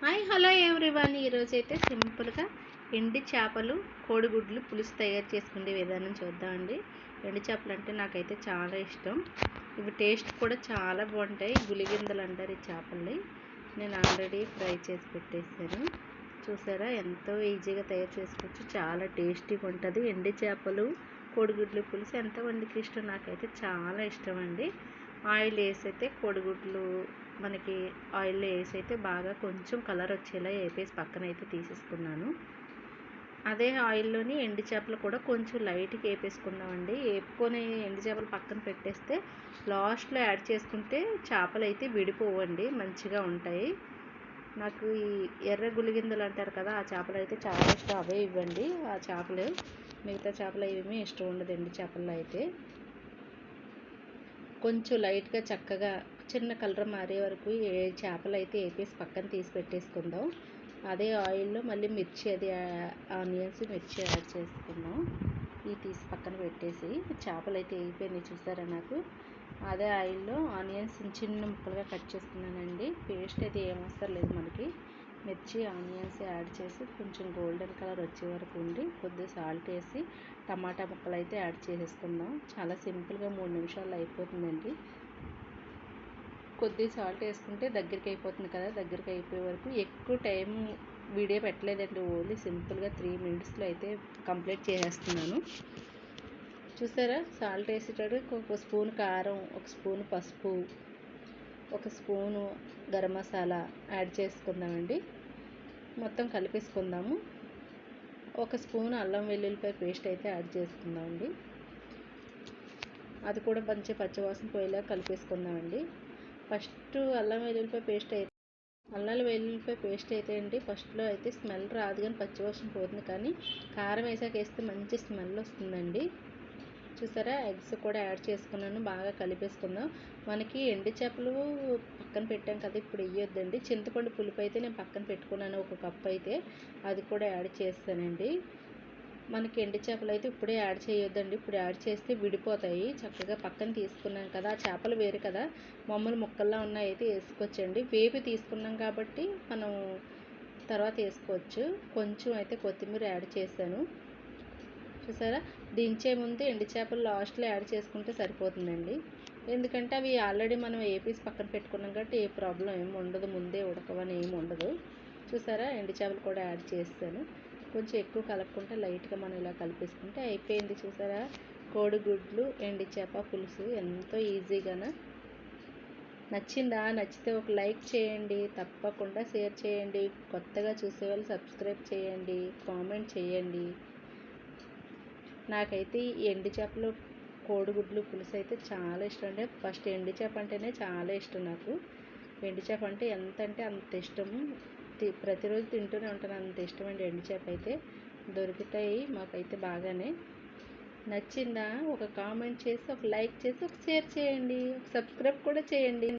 Hi hello everyone. ఈరోజైతే సింపుల్గా ఎండి చేపలు కోడిగుడ్లు పులుసు తయారు చేసుకునే విధానం చూద్దామండి. ఎండి చేపలు అంటే నాకైతే చాలా ఇష్టం. ఇవి టేస్ట్ కూడా చాలా బాగుంటాయి. గులిగిందలు అంటారు ఈ చేపల్ని. నేను ఆల్రెడీ ఫ్రై చేసి పెట్టేసాను. చూసారా ఎంతో ఈజీగా తయారు చేసుకోవచ్చు. చాలా టేస్టీగా ఉంటుంది. ఎండి చేపలు కోడిగుడ్లు పులుసు ఎంతమందికి ఇష్టం? నాకైతే చాలా ఇష్టం అండి. ఆయిల్ వేసైతే కోడిగుడ్లు మనకి ఆయిల్లో వేసైతే బాగా కొంచెం కలర్ వచ్చేలా వేపేసి పక్కన అయితే తీసేసుకున్నాను. అదే ఆయిల్లోని ఎండి చేపలు కూడా కొంచెం లైట్గా వేపేసుకున్నామండి. వేపుకొని ఎండి చేపలు పక్కన పెట్టేస్తే లాస్ట్లో యాడ్ చేసుకుంటే చేపలు అయితే విడిపోవండి, మంచిగా ఉంటాయి. నాకు ఈ ఎర్ర గులిగిందలు అంటారు కదా, ఆ చేపలు అయితే చాలా ఇష్టం. అవే ఇవ్వండి ఆ చేపలు. మిగతా చేపలు ఏమీ ఇష్టం ఉండదు ఎండి చేపల్లో అయితే. కొంచెం లైట్గా చక్కగా చిన్న కలర్ మారే వరకు చేపలు అయితే వేపేసి పక్కన తీసి పెట్టేసుకుందాం. అదే ఆయిల్లో మళ్ళీ మిర్చి ఆనియన్స్ మిర్చి యాడ్ చేసుకుందాం. ఇవి తీసి పక్కన పెట్టేసి చేపలు అయితే వేగిపోయినాయి చూసారా. నాకు అదే ఆయిల్లో ఆనియన్స్ చిన్న ముక్కలుగా కట్ చేసుకున్నానండి. పేస్ట్ అయితే ఏమవసరం లేదు మనకి. మిర్చి ఆనియన్స్ యాడ్ చేసి కొంచెం గోల్డెన్ కలర్ వచ్చే వరకు ఉండి కొద్దిగా సాల్ట్ వేసి టమాటా ముక్కలు అయితే యాడ్ చేసేసుకుందాం. చాలా సింపుల్గా 3 నిమిషాల్లో అయిపోతుందండి. కొద్దిగా సాల్ట్ వేసుకుంటే దగ్గరికి అయిపోతుంది కదా. దగ్గరికి అయిపోయే వరకు ఎక్కువ టైం వీడియో పెట్టలేదండి. ఓన్లీ సింపుల్గా 3 మినిట్స్లో అయితే కంప్లీట్ చేసేస్తున్నాను. చూసారా, సాల్ట్ వేసేటప్పుడు ఒక స్పూన్ కారం, ఒక స్పూన్ పసుపు, ఒక స్పూను గరం మసాలా యాడ్ చేసుకుందామండి. మొత్తం కలిపేసుకుందాము. ఒక స్పూన్ అల్లం వెల్లుల్లిపాయ పేస్ట్ అయితే యాడ్ చేసుకుందామండి. అది కూడా మంచి పచ్చివాసన పోయేలా కలిపేసుకుందామండి. ఫస్ట్ అల్లం వెల్లుల్లిపాయ పేస్ట్ అయితే అండి ఫస్ట్లో అయితే స్మెల్ రాదు, కానీ పచ్చివాసన పోతుంది. కానీ కారం వేస్తే మంచి స్మెల్ వస్తుందండి. చూసారా, ఎగ్స్ కూడా యాడ్ చేసుకున్నాను. బాగా కలిపేసుకుందాం. మనకి ఎండు చేపలు పక్కన పెట్టాం కదా, ఇప్పుడు వేయొద్దండి. చింతపండు పులుపు అయితే నేను పక్కన పెట్టుకున్నాను, ఒక కప్ అయితే. అది కూడా యాడ్ చేస్తానండి. మనకి ఎండు చేపలు అయితే ఇప్పుడే యాడ్ చేయొద్దండి. ఇప్పుడు యాడ్ చేస్తే విడిపోతాయి. చక్కగా పక్కన తీసుకున్నాం కదా, ఆ చేపలు వేరు కదా, మామూలు ముక్కల్లా ఉన్నాయి అయితే వేసుకోవచ్చండి. వేపి తీసుకున్నాం కాబట్టి మనం తర్వాత వేసుకోవచ్చు. కొంచెం అయితే కొత్తిమీర యాడ్ చేశాను. చూసారా, దించే ముందు ఎండు చేపలు లాస్ట్లో యాడ్ చేసుకుంటే సరిపోతుందండి. ఎందుకంటే అవి ఆల్రెడీ మనం వేపేసి పక్కన పెట్టుకున్నాం కాబట్టి ఏ ప్రాబ్లం ఏమి ఉండదు, ముందే ఉడకవని ఏమి ఉండదు. చూసారా, ఎండు చేపలు కూడా యాడ్ చేస్తాను. కొంచెం ఎక్కువ కలుపుకుంటే లైట్గా మనం ఇలా కలిపేసుకుంటే అయిపోయింది. చూసారా, కోడిగుడ్లు ఎండు చేప పులుసు ఎంతో ఈజీగానే. నచ్చిందా? నచ్చితే ఒక లైక్ చేయండి, తప్పకుండా షేర్ చేయండి. కొత్తగా చూసేవాళ్ళు సబ్స్క్రైబ్ చేయండి, కామెంట్ చేయండి. నాకైతే ఈ ఎండు చేపలు కోడిగుడ్లు పులుసు అయితే చాలా ఇష్టం అండి. ఫస్ట్ ఎండు చేప అంటేనే చాలా ఇష్టం నాకు. ఎండు చేప అంటే ఎంత అంటే అంత ఇష్టము. ప్రతిరోజు తింటూనే ఉంటాను, అంత ఇష్టం అండి. ఎండు చేప అయితే దొరుకుతాయి మాకైతే బాగానే. నచ్చిందా? ఒక కామెంట్ చేసి, ఒక లైక్ చేసి, ఒక షేర్ చేయండి, ఒక సబ్స్క్రైబ్ కూడా చేయండి.